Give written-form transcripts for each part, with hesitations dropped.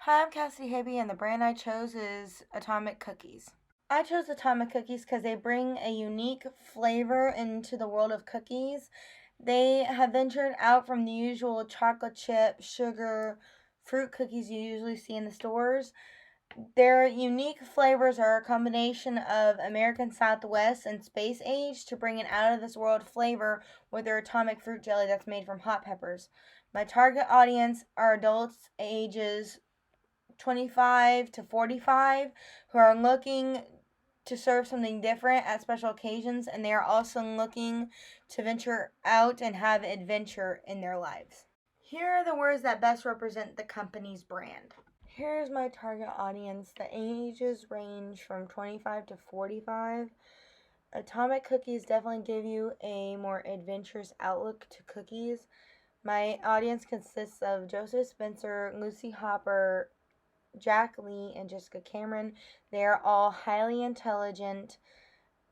Hi, I'm Cassidy Habe, and the brand I chose is Atomic Cookies. I chose Atomic Cookies because they bring a unique flavor into the world of cookies. They have ventured out from the usual chocolate chip, sugar, fruit cookies you usually see in the stores. Their unique flavors are a combination of American Southwest and Space Age to bring an out of this world flavor with their atomic fruit jelly that's made from hot peppers. My target audience are adults ages 25 to 45 who are looking to serve something different at special occasions, and they are also looking to venture out and have adventure in their lives. Here are the words that best represent the company's brand. Here's my target audience. The ages range from 25 to 45. Atomic Cookies definitely give you a more adventurous outlook to cookies. My audience consists of Joseph Spencer, Lucy Hopper, Jack Lee, and Jessica Cameron. They are all highly intelligent,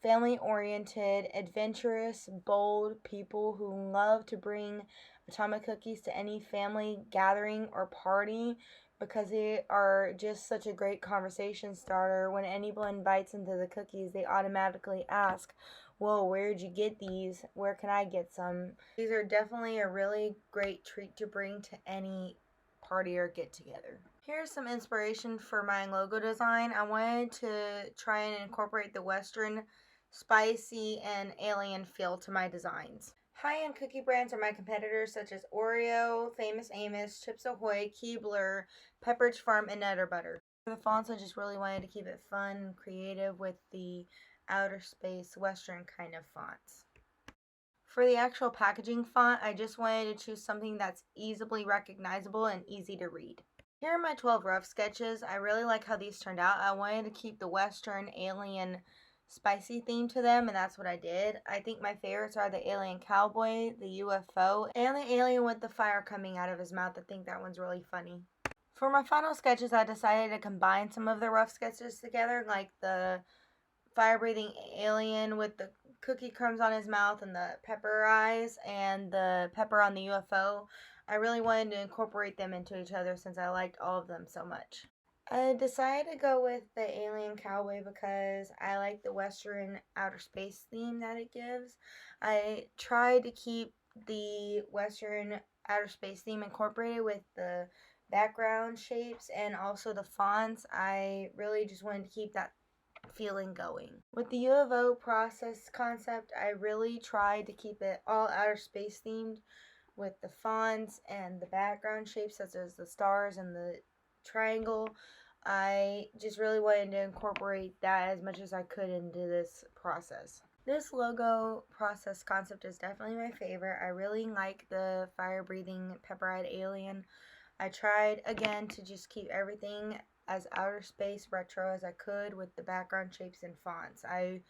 family oriented, adventurous, bold people who love to bring atomic cookies to any family gathering or party because they are just such a great conversation starter. When anyone bites into the cookies, they automatically ask, "Whoa, where'd you get these? Where can I get some?" These are definitely a really great treat to bring to any party or get together. Here's some inspiration for my logo design. I wanted to try and incorporate the Western, spicy, and alien feel to my designs. High-end cookie brands are my competitors such as Oreo, Famous Amos, Chips Ahoy, Keebler, Pepperidge Farm, and Nutter Butter. For the fonts, I just really wanted to keep it fun and creative with the outer space Western kind of fonts. For the actual packaging font, I just wanted to choose something that's easily recognizable and easy to read. Here are my 12 rough sketches. I really like how these turned out. I wanted to keep the Western alien spicy theme to them, and that's what I did. I think my favorites are the alien cowboy, the UFO, and the alien with the fire coming out of his mouth. I think that one's really funny. For my final sketches, I decided to combine some of the rough sketches together, like the fire-breathing alien with the cookie crumbs on his mouth and the pepper eyes and the pepper on the UFO. I really wanted to incorporate them into each other since I liked all of them so much. I decided to go with the alien cowboy because I like the Western outer space theme that it gives. I tried to keep the Western outer space theme incorporated with the background shapes and also the fonts. I really just wanted to keep that feeling going. With the UFO process concept, I really tried to keep it all outer space themed with the fonts and the background shapes such as the stars and the triangle. I just really wanted to incorporate that as much as I could into this process. This logo process concept is definitely my favorite. I really like the fire breathing pepper eyed alien. I tried again to just keep everything as outer space retro as I could with the background shapes and fonts. I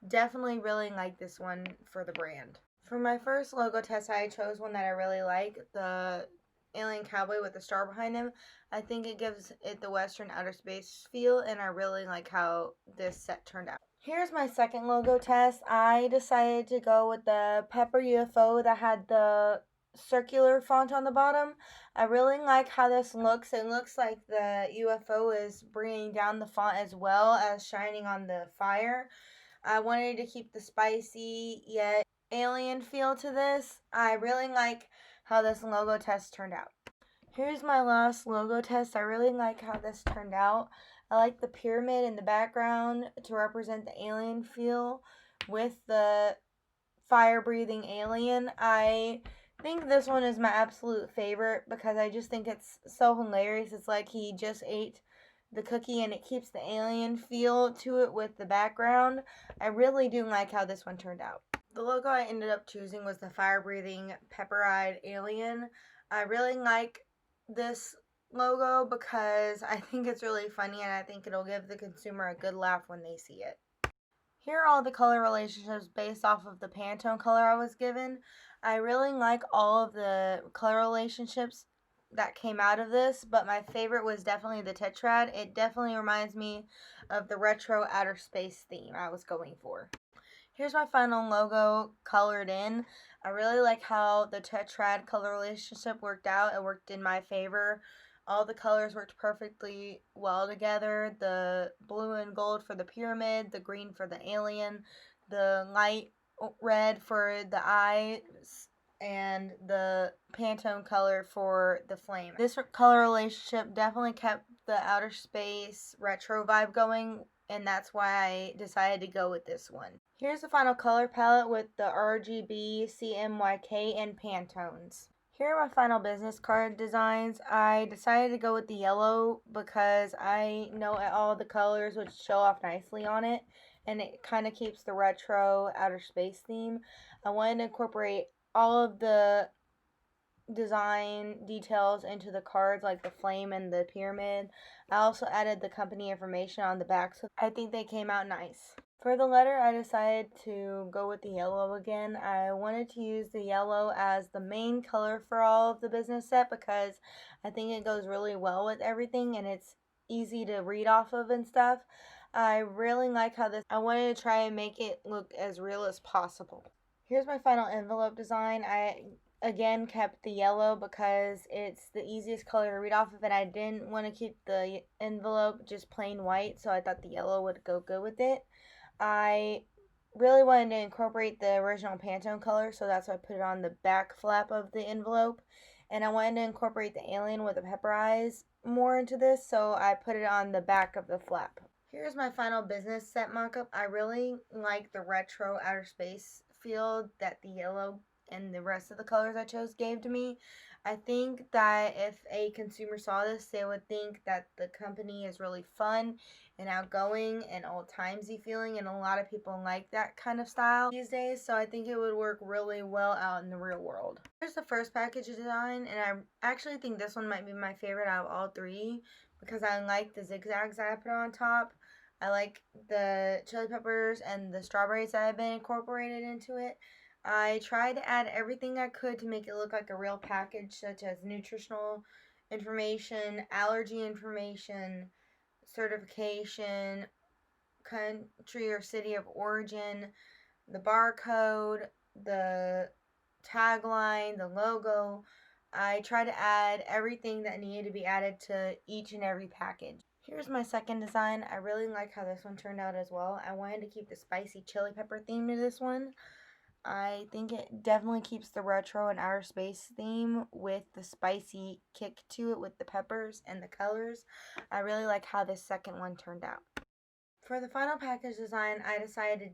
definitely really like this one for the brand. For my first logo test, I chose one that I really like, the alien cowboy with the star behind him. I think it gives it the Western outer space feel, and I really like how this set turned out. Here's my second logo test. I decided to go with the Pepper UFO that had the circular font on the bottom. I really like how this looks. It looks like the UFO is bringing down the font as well as shining on the fire. I wanted to keep the spicy yet alien feel to this. I really like how this logo test turned out. Here's my last logo test. I really like how this turned out. I like the pyramid in the background to represent the alien feel with the fire breathing alien. I think this one is my absolute favorite because I just think it's so hilarious. It's like he just ate the cookie and it keeps the alien feel to it with the background. I really do like how this one turned out. The logo I ended up choosing was the fire breathing pepper eyed alien. I really like this logo because I think it's really funny and I think it'll give the consumer a good laugh when they see it. Here are all the color relationships based off of the Pantone color I was given. I really like all of the color relationships that came out of this, but my favorite was definitely the Tetrad. It definitely reminds me of the retro outer space theme I was going for. Here's my final logo colored in. I really like how the Tetrad color relationship worked out. It worked in my favor All the colors worked perfectly well together. The blue and gold for the pyramid, the green for the alien, the light red for the eyes, and the Pantone color for the flame. This color relationship definitely kept the outer space retro vibe going, and that's why I decided to go with this one. Here's the final color palette with the RGB, CMYK, and Pantones. Here are my final business card designs. I decided to go with the yellow because I know all the colors would show off nicely on it, and it kind of keeps the retro outer space theme. I wanted to incorporate all of the design details into the cards, like the flame and the pyramid. I also added the company information on the back, so I think they came out nice. For the letter, I decided to go with the yellow again. I wanted to use the yellow as the main color for all of the business set because I think it goes really well with everything and it's easy to read off of and stuff. I really like how I wanted to try and make it look as real as possible. Here's my final envelope design. I again kept the yellow because it's the easiest color to read off of, and I didn't want to keep the envelope just plain white, so I thought the yellow would go good with it. I really wanted to incorporate the original Pantone color, so that's why I put it on the back flap of the envelope. And I wanted to incorporate the alien with the pepper eyes more into this, so I put it on the back of the flap. Here's my final business set mock-up. I really like the retro outer space feel that the yellow and the rest of the colors I chose gave to me. I think that if a consumer saw this, they would think that the company is really fun and outgoing and old-timesy feeling, and a lot of people like that kind of style these days, so I think it would work really well out in the real world. Here's the first package design, and I actually think this one might be my favorite out of all three because I like the zigzags that I put on top. I like the chili peppers and the strawberries that have been incorporated into it. I tried to add everything I could to make it look like a real package, such as nutritional information, allergy information, certification, country or city of origin, the barcode, the tagline, the logo. I tried to add everything that needed to be added to each and every package. Here's my second design. I really like how this one turned out as well. I wanted to keep the spicy chili pepper theme to this one. I think it definitely keeps the retro and outer space theme with the spicy kick to it with the peppers and the colors. I really like how this second one turned out. For the final package design, I decided to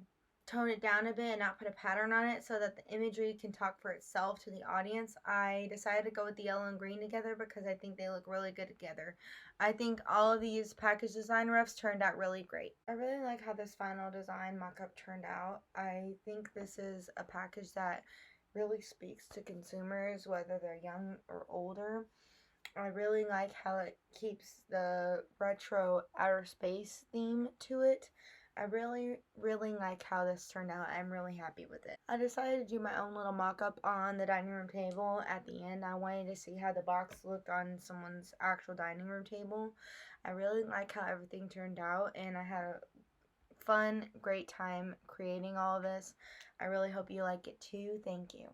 tone it down a bit and not put a pattern on it so that the imagery can talk for itself to the audience. I decided to go with the yellow and green together because I think they look really good together. I think all of these package design roughs turned out really great. I really like how this final design mock-up turned out. I think this is a package that really speaks to consumers, whether they're young or older. I really like how it keeps the retro outer space theme to it. I really like how this turned out. I'm really happy with it. I decided to do my own little mock-up on the dining room table at the end. I wanted to see how the box looked on someone's actual dining room table. I really like how everything turned out, and I had a fun, great time creating all of this. I really hope you like it too. Thank you.